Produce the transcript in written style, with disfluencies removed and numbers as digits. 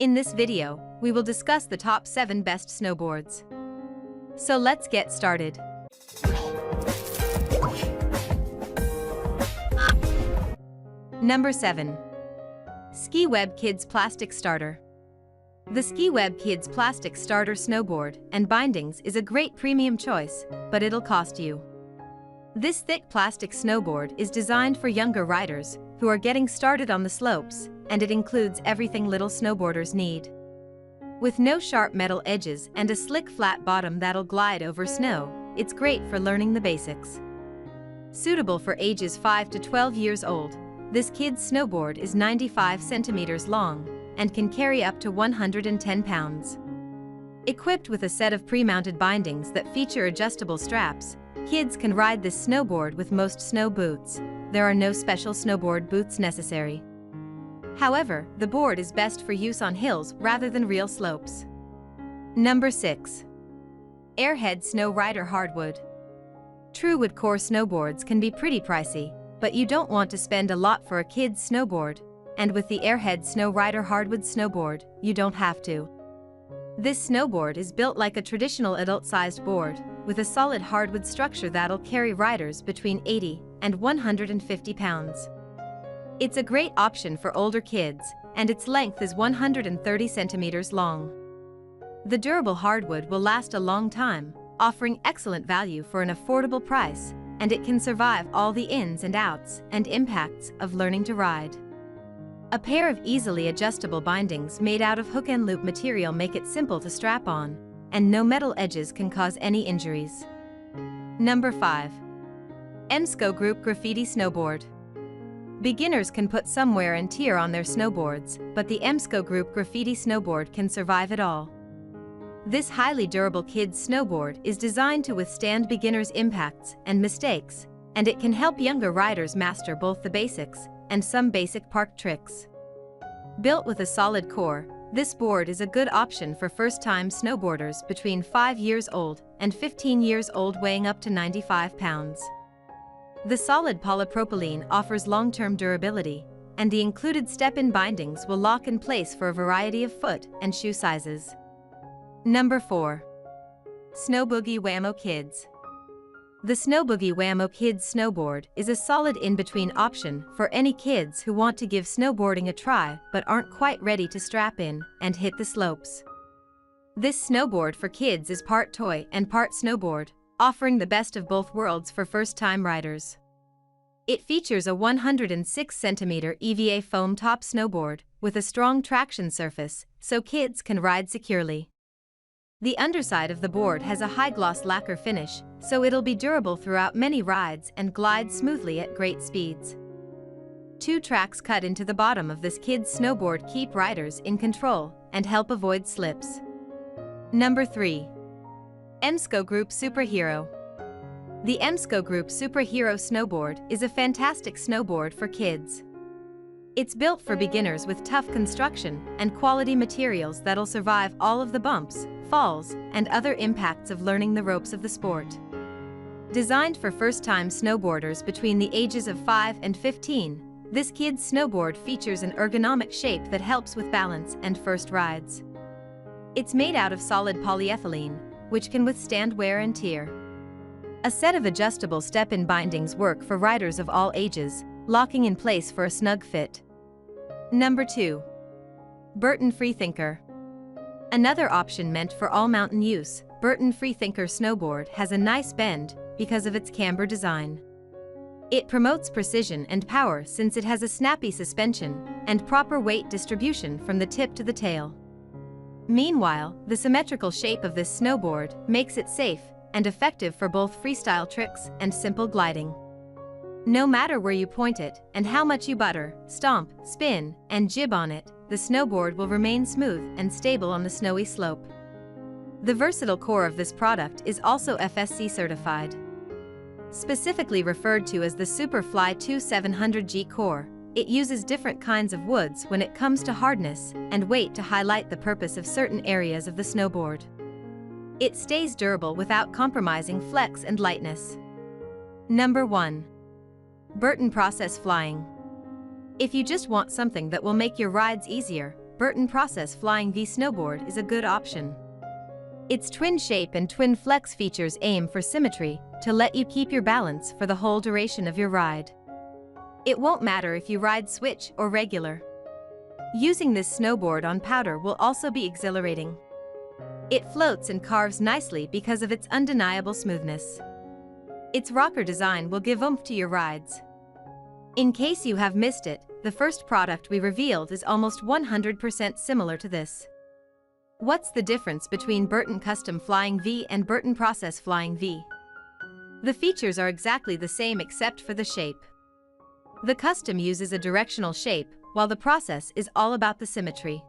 In this video, we will discuss the top 7 best snowboards. So let's get started. Number 7. SkiWeb Kids Plastic Starter. The SkiWeb Kids Plastic Starter Snowboard and Bindings is a great premium choice, but it'll cost you. This thick plastic snowboard is designed for younger riders who are getting started on the slopes, and it includes everything little snowboarders need. With no sharp metal edges and a slick flat bottom that'll glide over snow, it's great for learning the basics. Suitable for ages 5 to 12 years old, this kid's snowboard is 95 centimeters long and can carry up to 110 pounds. Equipped with a set of pre-mounted bindings that feature adjustable straps, kids can ride this snowboard with most snow boots. There are no special snowboard boots necessary. However, the board is best for use on hills rather than real slopes. Number 6. Airhead Snow Rider Hardwood. True wood core snowboards can be pretty pricey, but you don't want to spend a lot for a kid's snowboard, and with the Airhead Snow Rider Hardwood snowboard, you don't have to. This snowboard is built like a traditional adult-sized board, with a solid hardwood structure that'll carry riders between 80 and 150 pounds. It's a great option for older kids, and its length is 130 centimeters long. The durable hardwood will last a long time, offering excellent value for an affordable price, and it can survive all the ins and outs and impacts of learning to ride. A pair of easily adjustable bindings made out of hook and loop material make it simple to strap on, and no metal edges can cause any injuries. Number 5. EMSCO Group Graffiti Snowboard. Beginners can put some wear and tear on their snowboards, but the EMSCO Group Graffiti Snowboard can survive it all. This highly durable kids' snowboard is designed to withstand beginners' impacts and mistakes, and it can help younger riders master both the basics and some basic park tricks. Built with a solid core, this board is a good option for first-time snowboarders between 5 years old and 15 years old weighing up to 95 pounds. The solid polypropylene offers long-term durability, and the included step-in bindings will lock in place for a variety of foot and shoe sizes. Number 4. Snowboogie Whammo Kids. The Snowboogie Whammo Kids snowboard is a solid in-between option for any kids who want to give snowboarding a try but aren't quite ready to strap in and hit the slopes. This snowboard for kids is part toy and part snowboard, offering the best of both worlds for first-time riders. It features a 106 centimeter EVA foam top snowboard with a strong traction surface, so kids can ride securely. The underside of the board has a high-gloss lacquer finish, so it'll be durable throughout many rides and glide smoothly at great speeds. 2 tracks cut into the bottom of this kid's snowboard keep riders in control and help avoid slips. Number 3. EMSCO Group Superhero. The EMSCO Group Superhero Snowboard is a fantastic snowboard for kids. It's built for beginners with tough construction and quality materials that'll survive all of the bumps, falls, and other impacts of learning the ropes of the sport. Designed for first-time snowboarders between the ages of 5 and 15, this kid's snowboard features an ergonomic shape that helps with balance and first rides. It's made out of solid polyethylene, which can withstand wear and tear. A set of adjustable step-in bindings work for riders of all ages, locking in place for a snug fit. Number 2. BURTON Freethinker. Another option meant for all mountain use, BURTON Freethinker snowboard has a nice bend because of its camber design. It promotes precision and power since it has a snappy suspension and proper weight distribution from the tip to the tail. Meanwhile, the symmetrical shape of this snowboard makes it safe and effective for both freestyle tricks and simple gliding. No matter where you point it and how much you butter, stomp, spin, and jib on it, the snowboard will remain smooth and stable on the snowy slope. The versatile core of this product is also FSC certified. Specifically referred to as the SUPRA 2700G core, it uses different kinds of woods when it comes to hardness and weight to highlight the purpose of certain areas of the snowboard. It stays durable without compromising flex and lightness. Number 1. BURTON Process Flying. If you just want something that will make your rides easier, BURTON Process Flying V snowboard is a good option. Its twin shape and twin flex features aim for symmetry to let you keep your balance for the whole duration of your ride. It won't matter if you ride switch or regular. Using this snowboard on powder will also be exhilarating. It floats and carves nicely because of its undeniable smoothness. Its rocker design will give oomph to your rides. In case you have missed it, the first product we revealed is almost 100% similar to this. What's the difference between BURTON Custom Flying V and BURTON Process Flying V? The features are exactly the same except for the shape. The Custom uses a directional shape, while the Process is all about the symmetry.